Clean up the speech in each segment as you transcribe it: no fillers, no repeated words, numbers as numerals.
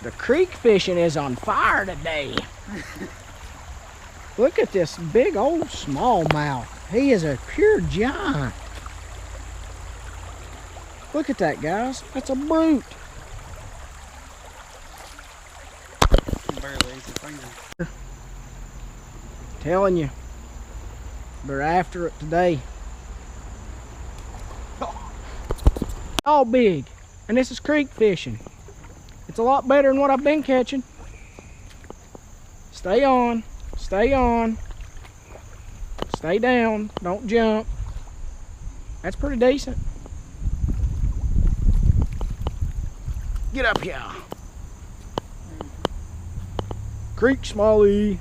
The creek fishing is on fire today. Look at this big old smallmouth. He is a pure giant. Look at that, guys. That's a brute. Barely ate your finger. Telling you, they're after it today. All big, and this is creek fishing. It's a lot better than what I've been catching. Stay on, stay on, stay down, don't jump. That's pretty decent. Get up here. Creek Smalley.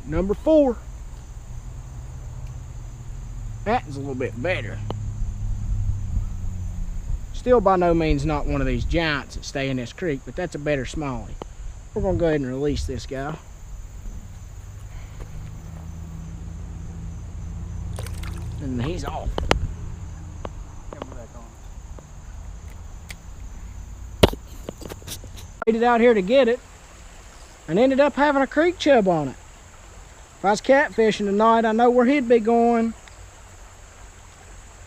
Number 4. That is a little bit better. Still by no means not one of these giants that stay in this creek, but that's a better smallie. We're gonna go ahead and release this guy. And he's off. Waited out here to get it and ended up having a creek chub on it. If I was catfishing tonight, I know where he'd be going.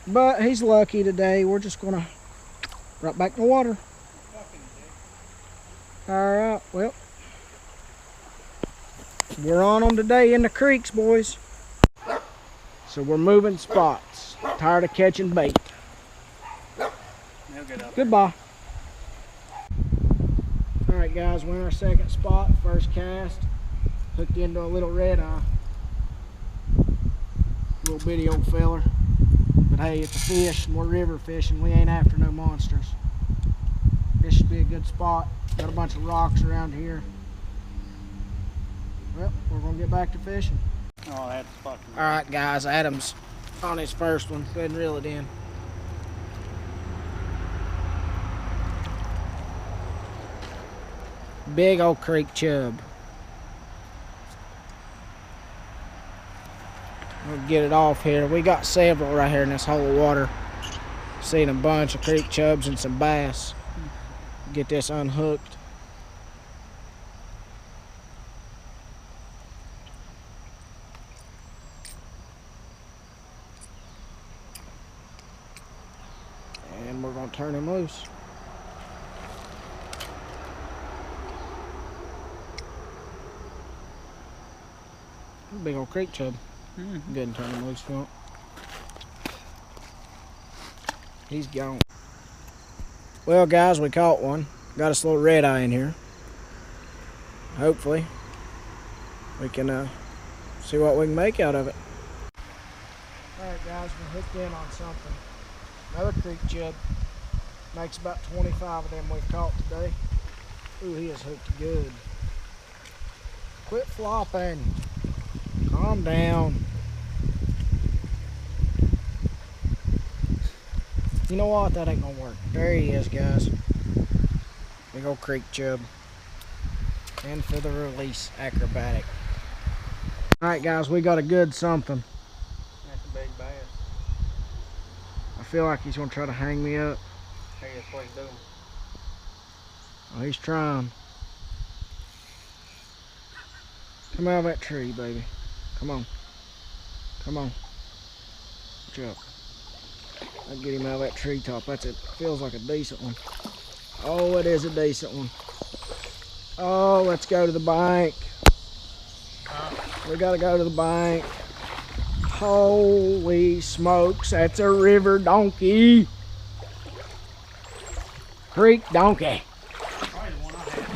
But he's lucky today. We're just gonna right back in the water. Alright, well, we're on them today in the creeks, boys. So we're moving spots. Tired of catching bait. Goodbye. Alright guys, we're in our second spot, first cast. Hooked into a little red eye. Little bitty old feller. But hey, it's a fish and we're river fishing. We ain't after no monsters. This should be a good spot. Got a bunch of rocks around here. Well, we're gonna get back to fishing. Oh, that's fucking. Alright guys, Adam's on his first one. Go ahead and reel it in. Big old creek chub. We'll get it off here. We got several right here in this hole of water. Seen a bunch of creek chubs and some bass. Get this unhooked. And we're gonna turn him loose. Big old creek chub. Go ahead and turn him loose, Phil. He's gone. Well, guys, we caught one. Got us a little red eye in here. Hopefully, we can see what we can make out of it. Alright, guys, we're hooked in on something. Another creek chub. Makes about 25 of them we've caught today. Ooh, he is hooked good. Quit flopping. Calm down. You know what? That ain't gonna work. There he is, guys. Big old creek chub. And for the release, acrobatic. Alright, guys, we got a good something. That's a big bass. I feel like he's gonna try to hang me up. Hey, that's what he's doing. Oh, he's trying. Come out of that tree, baby. Come on. Come on. Watch out. I'll get him out of that treetop. That's it. Feels like a decent one. Oh, it is a decent one. Oh, let's go to the bank. We gotta go to the bank. Holy smokes, that's a river donkey. Creek donkey.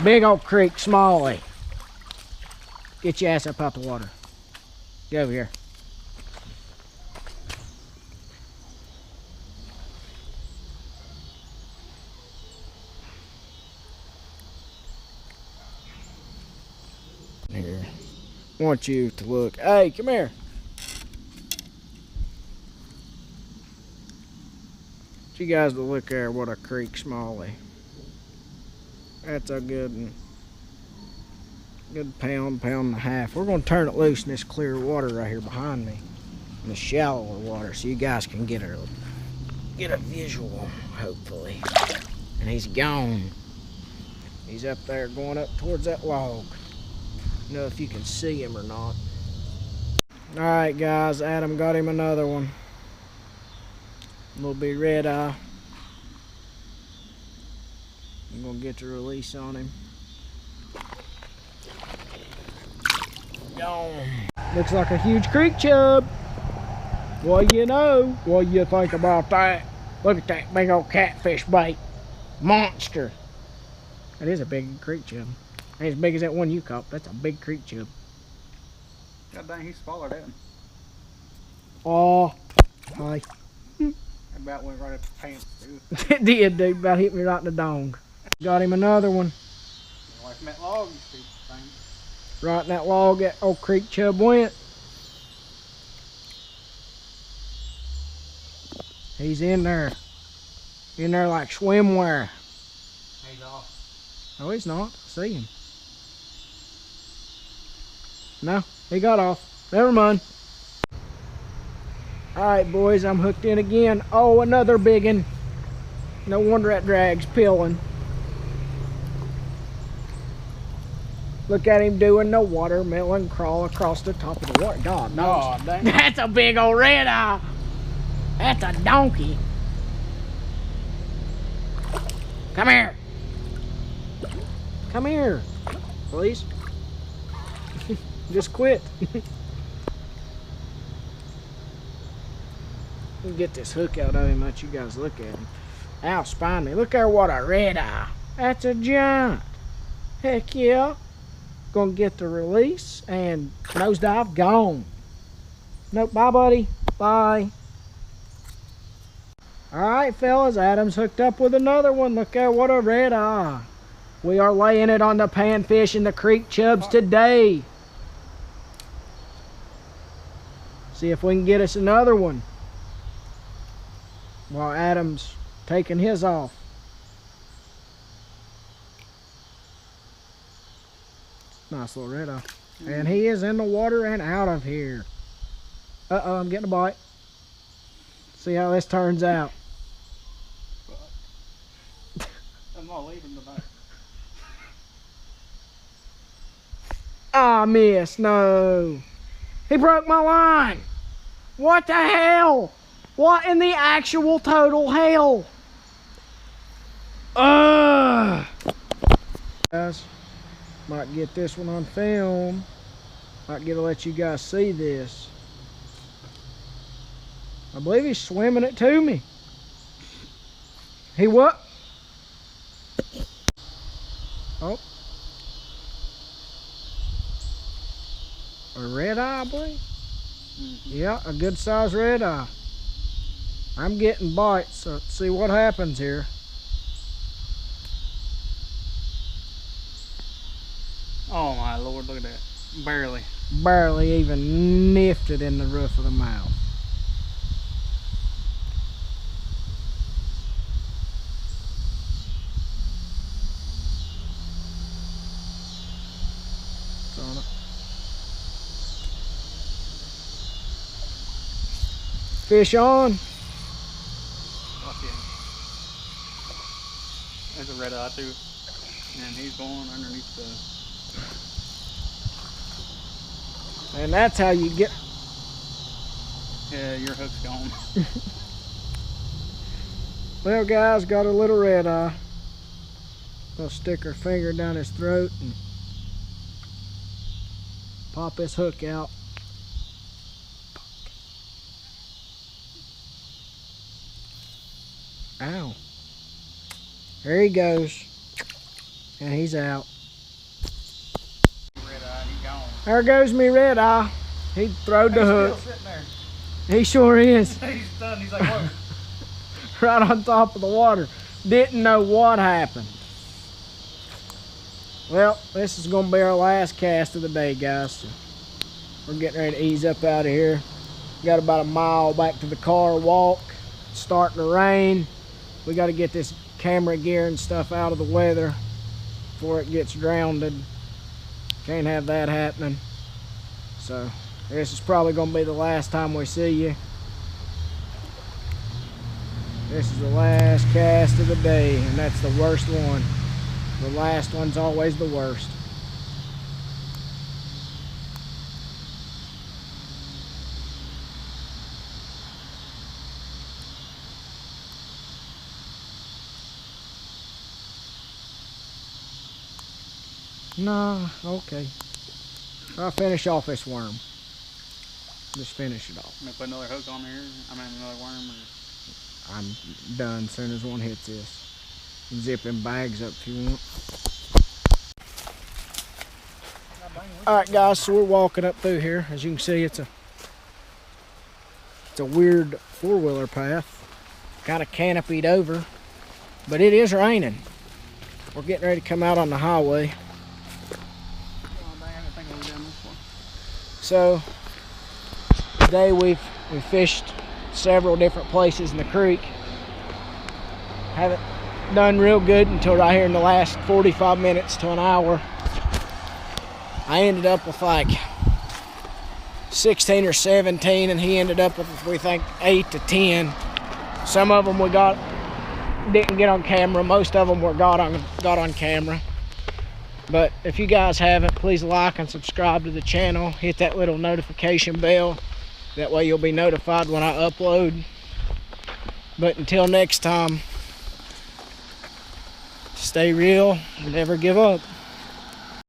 Big old creek smallie. Get your ass up out the water. Get over here. Here. I want you to look. Hey, come here. You guys to look there. What a creek smallie. That's a good one. Good pound and a half. We're going to turn it loose in this clear water right here behind me, in the shallower water, so you guys can get a visual, hopefully. And he's gone. He's up there going up towards that log. I don't know if you can see him or not. Alright guys, Adam got him another one. A little bit red eye. I'm gonna get the release on him. Gone. Looks like a huge creek chub. Well, you know, what do you think about that? Look at that big old catfish bait. Monster. That is a big creek chub. Ain't as big as that one you caught. That's a big creek chub. God dang, he swallowed that one. Oh, hi. That about went right up the pants, dude. It did, dude. About hit me right in the dong. Got him another one. Like from that log, you stupid thing. Right in that log that old creek chub went. He's in there. In there like swimwear. He's off. No, he's not. I see him. No, he got off. Never mind. Alright, boys, I'm hooked in again. Oh, another big one. No wonder that drag's peeling. Look at him doing the watermelon crawl across the top of the water. God, no. Oh, dang. That's a big old red eye. That's a donkey. Come here. Come here, please. Just quit. Let me get this hook out of him, let you guys look at him. Ow, spine me. Look there, what a red eye. That's a giant. Heck yeah. Gonna get the release and nosedive gone. Nope, bye buddy. Bye. Alright fellas, Adam's hooked up with another one. Look there, what a red eye. We are laying it on the panfish and the creek chubs today. See if we can get us another one while Adam's taking his off. Nice little red eye. And he is in the water and out of here. Uh-oh, I'm getting a bite. See how this turns out. I'm gonna leave him tonight. Ah, miss, no. He broke my line. What the hell? What in the actual total hell? Guys, might get this one on film. Might get to let you guys see this. I believe he's swimming it to me. He what? Oh. A red eye, I believe. Yeah, a good size red eye. I'm getting bites, so let's see what happens here. Oh my lord, look at that. Barely. Barely even nipped it in the roof of the mouth. It's on it. Fish on. Watch it. There's a red eye too. And he's going underneath the... And that's how you get... Yeah, your hook's gone. Well guys, got a little red eye. Gonna stick her finger down his throat and pop his hook out. Ow. There he goes. And he's out. Red eye, he's gone. There goes me red eye. He throwed the hook. Still sitting there. He sure is. He's done. He's like, whoa. Right on top of the water. Didn't know what happened. Well, this is going to be our last cast of the day, guys. So we're getting ready to ease up out of here. Got about a mile back to the car walk. It's starting to rain. We got to get this camera gear and stuff out of the weather before it gets drowned. Can't have that happening. So this is probably going to be the last time we see you. This is the last cast of the day, and that's the worst one. The last one's always the worst. No, okay. I'll finish off this worm. Just finish it off. I'm gonna put another hook on there. I mean, another worm. Or... I'm done as soon as one hits this. Zip them bags up if you want. Alright guys, so we're walking up through here. As you can see, it's a weird four-wheeler path. Kind of canopied over. But it is raining. We're getting ready to come out on the highway. So today we fished several different places in the creek. Haven't done real good until right here in the last 45 minutes to an hour. I ended up with like 16 or 17, and he ended up with, we think, 8 to 10. Some of them we didn't get on camera. Most of them got on camera. But if you guys haven't, please like and subscribe to the channel. Hit that little notification bell. That way you'll be notified when I upload. But until next time, stay real and never give up.